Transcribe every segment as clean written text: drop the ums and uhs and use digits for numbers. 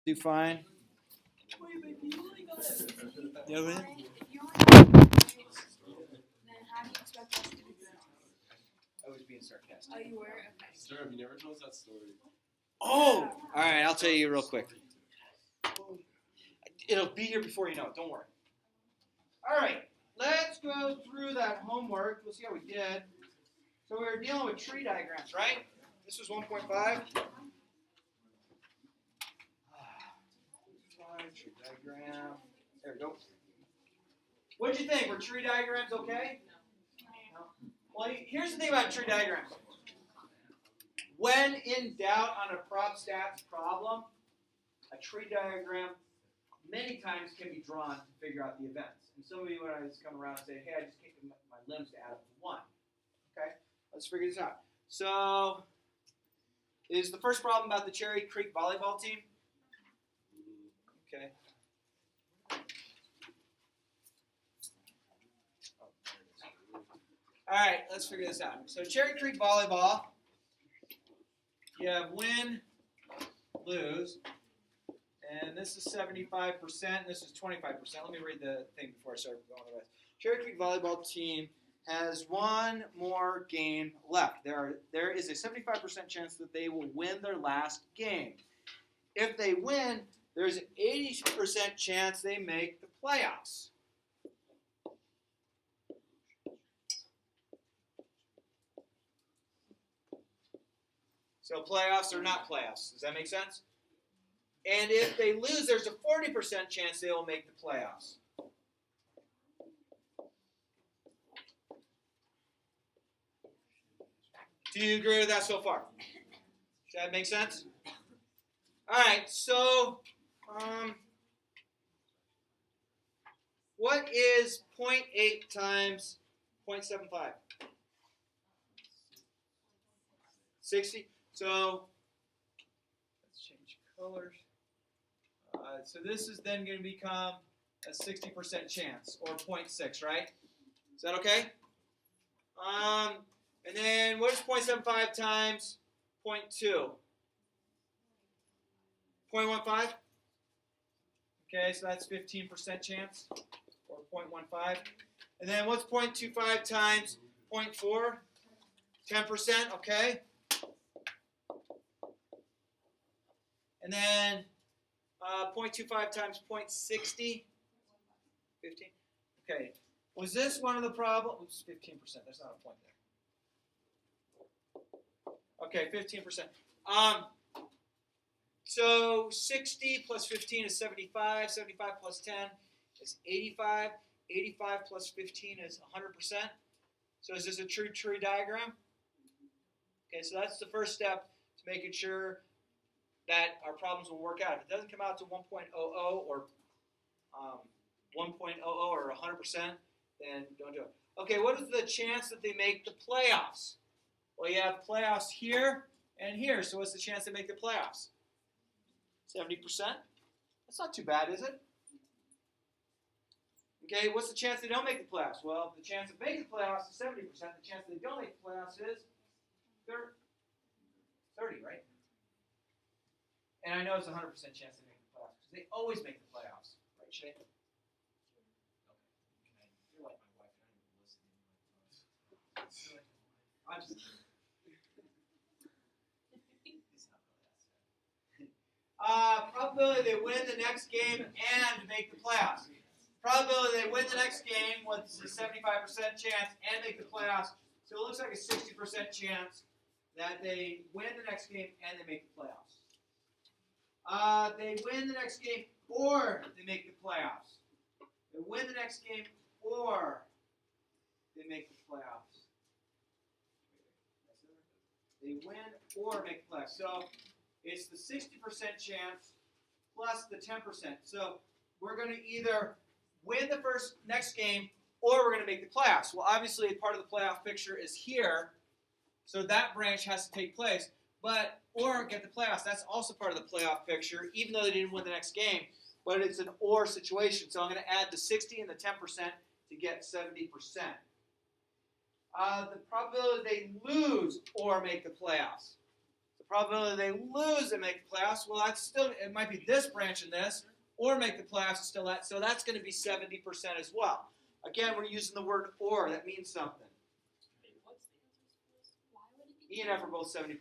Do fine. You know what I mean? I was being sarcastic. Oh, you were? Okay. Sturb, you never told us that story. Oh! Alright, I'll tell you real quick. It'll be here before you know it. Don't worry. Alright, let's go through that homework. We'll see how we did. So we were dealing with tree diagrams, right? This was 1.5. Tree diagram. There we go. What did you think? Were tree diagrams okay? No. Well, here's the thing about tree diagrams. When in doubt on a prop stats problem, a tree diagram many times can be drawn to figure out the events. And some of you, when I just come around and say, hey, I just kicked my limbs to add up to 1. Okay, let's figure this out. So, is the first problem about the Cherry Creek volleyball team? Okay. All right, let's figure this out. So Cherry Creek volleyball, you have win, lose, and this is 75%, this is 25%. Let me read the thing before I start going on the rest. Cherry Creek volleyball team has one more game left. There is a 75% chance that they will win their last game. If they win, there's an 80% chance they make the playoffs. So playoffs or not playoffs. Does that make sense? And if they lose, there's a 40% chance they will make the playoffs. Do you agree with that so far? Does that make sense? All right, so what is 0.8 times 0.75? 60. So let's change colors. So this is then going to become a 60% chance, or 0.6, right? Is that okay? And then what is 0.75 times 0.2? 0.15? Okay, so that's 15% chance, or 0.15. And then what's 0.25 times 0.4? 10%, okay? And then 0.25 times 0.60? 15? Okay. Was this one of the problems? 15%. There's not a point there. Okay, 15%. So 60 plus 15 is 75. 75 plus 10 is 85. 85 plus 15 is 100%. So is this a true tree diagram? Okay, so that's the first step to making sure that our problems will work out. If it doesn't come out to 1.00 or 1.00 or 100%, then don't do it. Okay, what is the chance that they make the playoffs? Well, you have playoffs here and here. So what's the chance they make the playoffs? 70%? That's not too bad, is it? Okay, what's the chance they don't make the playoffs? Well, the chance of making the playoffs is 70%. The chance they don't make the playoffs is 30, right? And I know it's a 100% chance they make the playoffs because they always make the playoffs, right, Shay? Okay. You're like my wife. I don't even listen to you. I'm just. Probability they win the next game and make the playoffs. Probability they win the next game with a 75% chance and make the playoffs. So it looks like a 60% chance that they win the next game and they make the playoffs. They win the next game or they make the playoffs. They win the next game or they make the playoffs. They win or make the playoffs. So it's the 60% chance plus the 10%. So we're going to either win the next game or we're going to make the playoffs. Well, obviously, part of the playoff picture is here. So that branch has to take place. Or get the playoffs. That's also part of the playoff picture, even though they didn't win the next game. But it's an or situation. So I'm going to add the 60 and the 10% to get 70%. The probability they lose or make the playoffs. The probability they lose and make the playoffs, well, that's still, it might be this branch and this, or make the playoffs and still that. So that's going to be 70% as well. Again, we're using the word or. That means something. E and F are both 70%.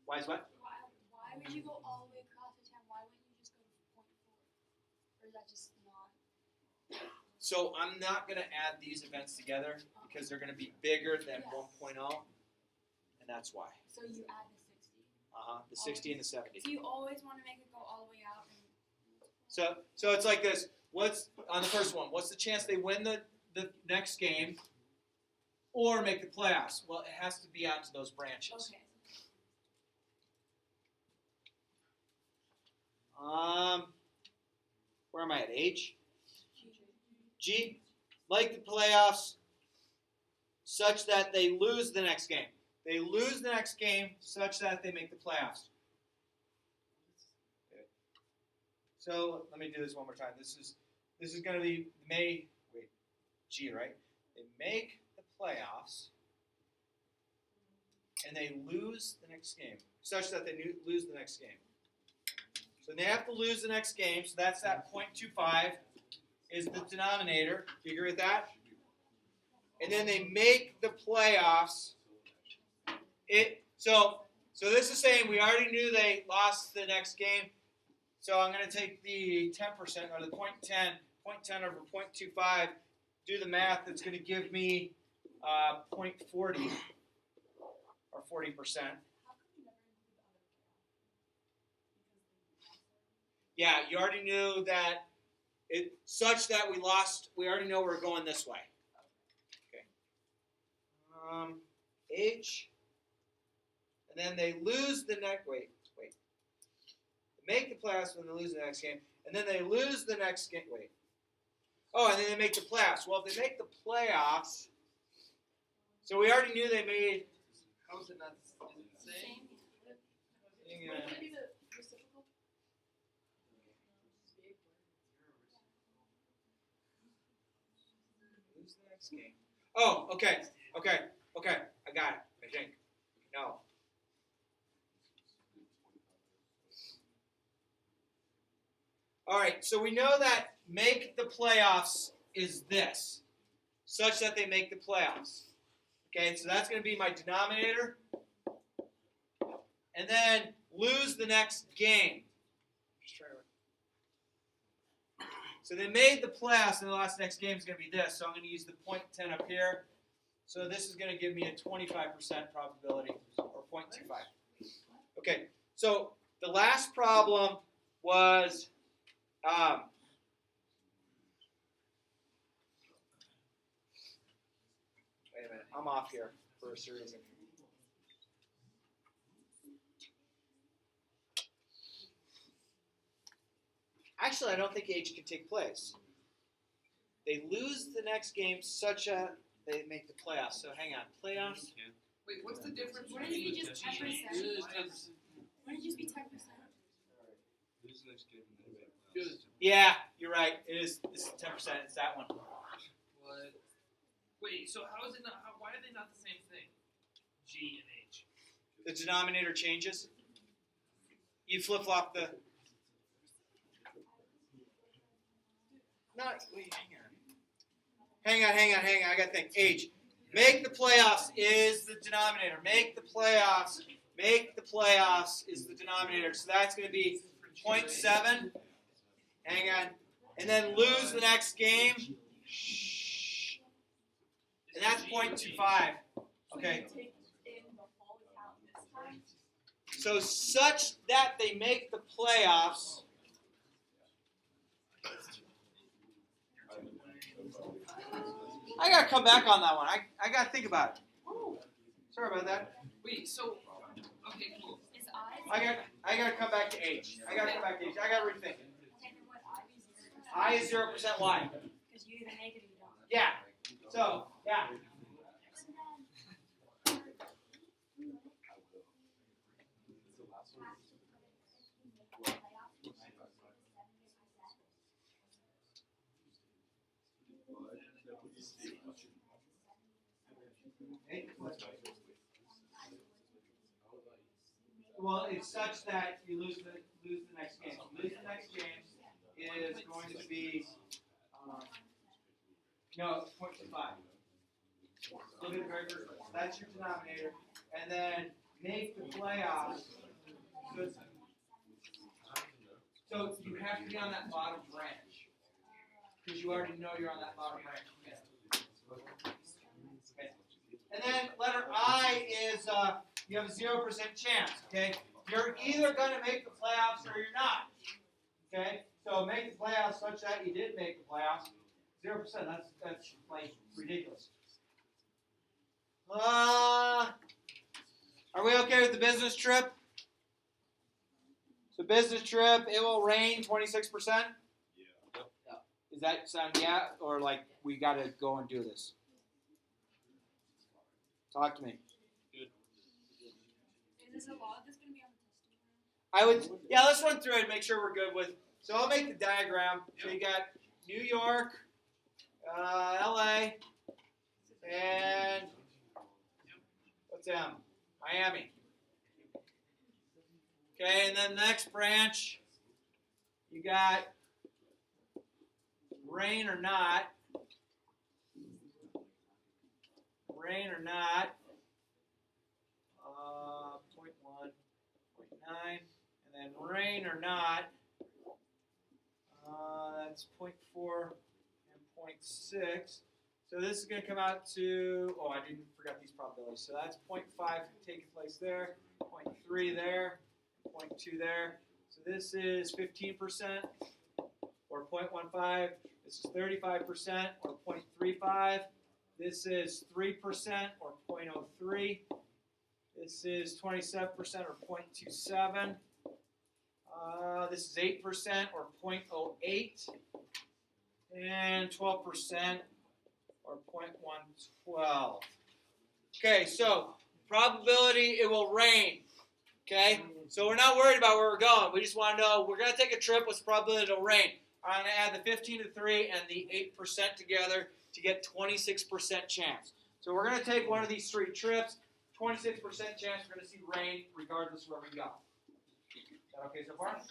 Why is what? Why would you go all the way across the 10? Why wouldn't you just go to 0.4? Or is that just not? So I'm not going to add these events together because they're going to be bigger than 1.0, and that's why. So you add the 60. The 60 and the 70. So you always want to make it go all the way out. So it's like this. What's on the first one? What's the chance they win the next game or make the playoffs? Well, it has to be out to those branches. Okay. Where am I at? H? G. Make the playoffs such that they lose the next game. They lose the next game such that they make the playoffs. Okay. So let me do this one more time. This is going to be G, right? They make the playoffs and they lose the next game such that they lose the next game. So they have to lose the next game, so that's that 0.25 is the denominator. Do you agree with that? And then they make the playoffs. So this is saying we already knew they lost the next game. So I'm going to take the 10% or the 0.10 over 0.25, do the math. It's going to give me 0.40 or 40%. Yeah, you already knew that such that we lost. We already know we're going this way. Okay. H, and then they lose the next. Wait. They make the playoffs when they lose the next game, and then they lose the next game. Wait. Oh, and then they make the playoffs. Well, if they make the playoffs, so we already knew they made. How is it not? Is it the same? Would it be the reciprocal? Lose the next game. Oh, okay. I got it. I think. No. All right. So we know that make the playoffs is this, such that they make the playoffs. Okay. So that's going to be my denominator, and then lose the next game. So they made the playoffs, and the last next game is going to be this. So I'm going to use the 0.10 up here. So this is going to give me a 25% probability, or 0.25. Okay, so the last problem was, wait a minute, I'm off here for a reason. Actually, I don't think H can take place. They lose the next game such a they make the playoffs. So hang on, playoffs. Wait, what's the difference Why did you just 10%? Why did you just be 10%? Lose the next game and then make the playoffs. Yeah, you're right. It is. This is 10%. It's that one. What? Wait, so how is it not? Why are they not the same thing? G and H. The denominator changes. You flip flop the. Wait, hang on. I got to think. H. Make the playoffs is the denominator. Make the playoffs is the denominator. So that's going to be 0.7. Hang on. And then lose the next game. And that's 0.25. Okay. So such that they make the playoffs. I gotta come back on that one. I gotta think about it. Sorry about that. Wait, so okay, cool. Is I? I gotta come back to H. I gotta rethink it. I is 0%. Why? Because you either make it or you don't. Yeah. So yeah. Well, it's such that you lose the next game. Lose the next game is going to be no 0.25. Look at the very first one. So that's your denominator, and then make the playoffs. So you have to be on that bottom branch because you already know you're on that bottom branch. Okay. And then letter I is you have a 0% chance. Okay, you're either going to make the playoffs or you're not. Okay, so make the playoffs such that you did make the playoffs. 0%. That's like ridiculous. Are we okay with the business trip? So business trip, it will rain 26%. Yeah. Does that sound or like we got to go and do this? Talk to me. Is a lot of this going to be on the testing? I would, let's run through it and make sure we're good with. So I'll make the diagram. So you got New York, LA, and what's M? Miami. Okay, and then the next branch, you got rain or not. Rain or not. 0.1, 0.9, and then rain or not. That's 0.4 and 0.6. So this is going to come out to, I forgot these probabilities. So that's 0.5 taking place there, 0.3 there, 0.2 there. So this is 15% or 0.15. This is 35% or 0.35. This is 3% or 0.03. This is 27% or 0.27. This is 8% or 0.08. And 12% or 0.112. Okay, so probability it will rain. Okay, so we're not worried about where we're going. We just want to know we're going to take a trip. What's the probability it'll rain? I'm going to add the 15 to 3 and the 8% together to get 26% chance. So we're going to take one of these 3 trips. 26% chance we're going to see rain regardless of where we go. Is that okay so far?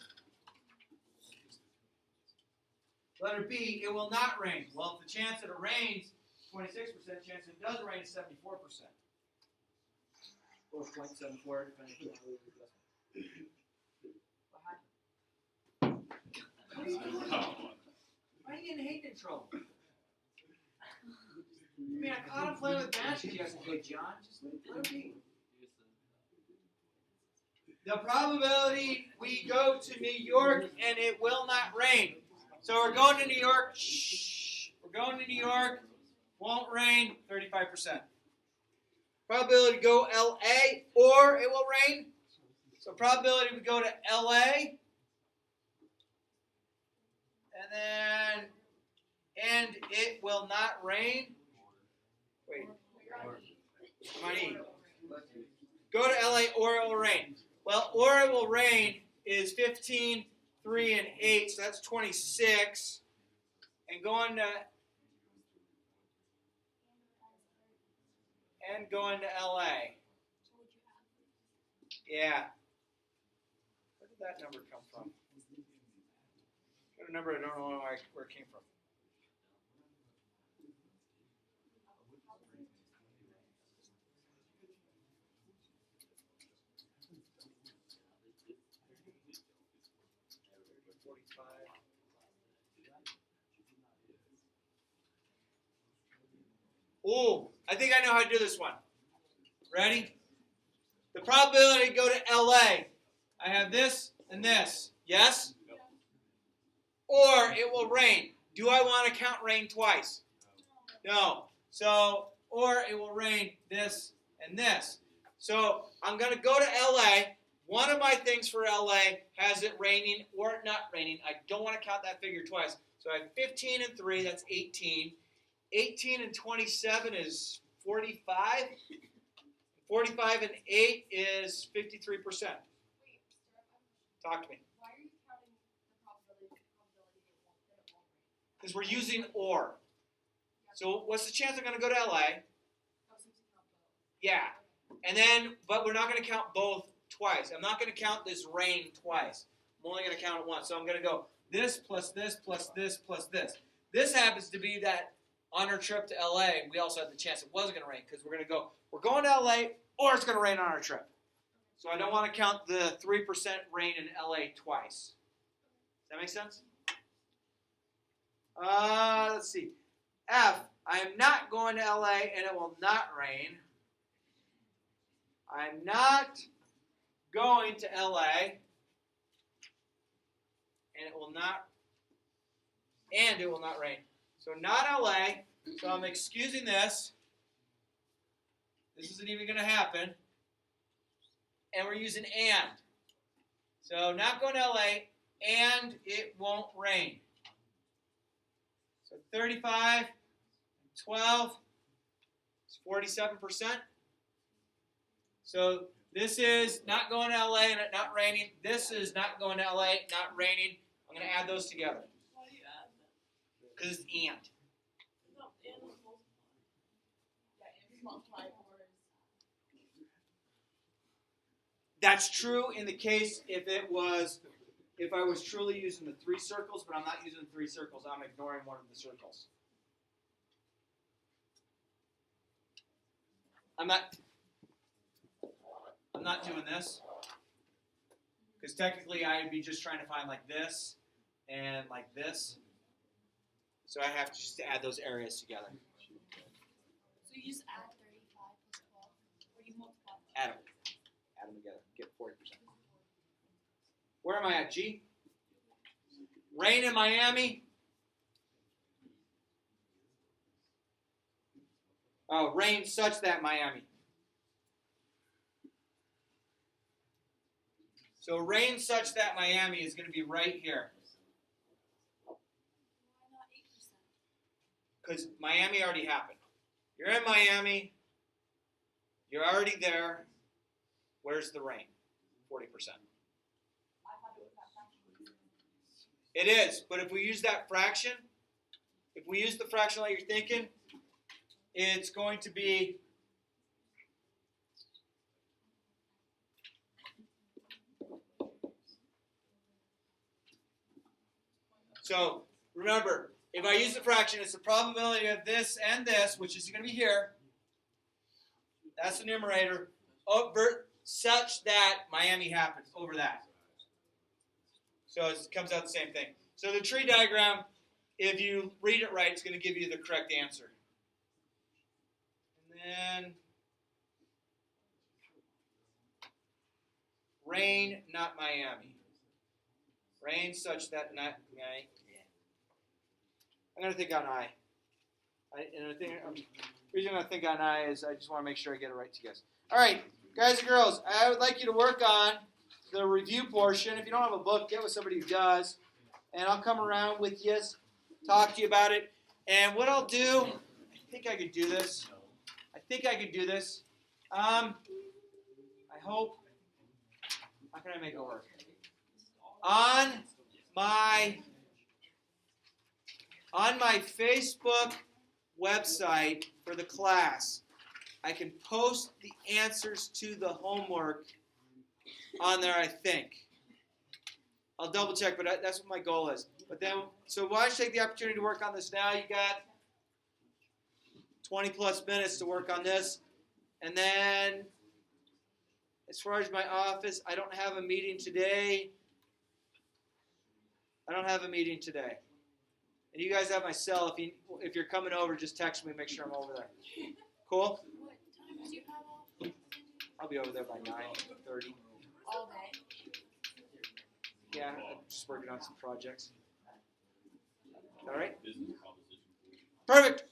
Letter B, it will not rain. Well, if the chance that it rains, 26% chance it does rain is 74%. Or 0.74, depending on how you why are you getting hate in trouble? I mean, I caught him playing with matches yesterday, John. Just let him be. The probability we go to New York and it will not rain. So we're going to New York. We're going to New York. Won't rain. 35%. Probability to go LA or it will rain. So probability we go to LA. And it will not rain. Wait. Come on, E. Go to LA or it will rain. Well, or it will rain is 15, 3, and 8, so that's 26. And going to LA. Yeah. Where did that number come from? Got a number I don't know where it came from. Oh, I think I know how to do this one. Ready? The probability to go to LA. I have this and this. Yes? Or it will rain. Do I want to count rain twice? No. So, or it will rain this and this. So, I'm going to go to LA. One of my things for LA has it raining or not raining. I don't want to count that figure twice. So, I have 15 and 3, that's 18. 18 and 27 is 45. 45 and 8 is 53%. Wait, Talk to me. why are you counting the probability that it won't rain? Because we're using or. So what's the chance I'm going to go to LA? Oh, so you count both. Yeah. And then, but we're not going to count both twice. I'm not going to count this rain twice. I'm only going to count it once. So I'm going to go this plus this plus this plus this. This happens to be that on our trip to LA, we also had the chance it wasn't going to rain because we're going to LA or it's going to rain on our trip. So I don't want to count the 3% rain in LA twice. Does that make sense? Let's see. F, I am not going to LA and it will not rain. I'm not going to LA and it will not rain. So not LA, so I'm excusing this. This isn't even going to happen. And we're using and. So not going to LA and it won't rain. So 35, 12, it's 47%. So this is not going to LA and it not raining. This is not going to LA, not raining. I'm going to add those together. Why do you add that? Because it's and. No, and is multiply. Yeah, and is multiply or is. That's true in the case if I was truly using the 3 circles, but I'm not using 3 circles. I'm ignoring one of the circles. I'm not doing this. Because technically I'd be just trying to find like this and like this. So I have to just add those areas together. So you just add 35 plus 12, or you multiply them? Add them. Add them together. Get 40%. Where am I at, G? Rain in Miami. Oh, rain such that Miami. So rain such that Miami is going to be right here. Why not 8%? Because Miami already happened. You're in Miami. You're already there. Where's the rain? 40%. I thought it was that fraction. It is, but if we use that fraction, if we use the fraction like you're thinking, it's going to be so remember, if I use the fraction, it's the probability of this and this, which is going to be here. That's the numerator, over such that Miami happens over that. So it comes out the same thing. So the tree diagram, if you read it right, it's going to give you the correct answer. And then rain, not Miami. Rain such that not Miami. I'm going to think on I. The reason I'm going to think on I is I just want to make sure I get it right to you guys. All right, guys and girls, I would like you to work on the review portion. If you don't have a book, get with somebody who does. And I'll come around with you, talk to you about it. And what I'll do, I think I could do this. I hope, how can I make it work? On my Facebook website for the class, I can post the answers to the homework on there, I think. I'll double check, but that's what my goal is. But then, so why don't you take the opportunity to work on this now? You got 20 plus minutes to work on this. And then, as far as my office, I don't have a meeting today. And you guys have my cell. If you're coming over, just text me. Make sure I'm over there. Cool? What time do you have off? I'll be over there by 9:30. All day. Yeah, I'm just working on some projects. All right? Perfect.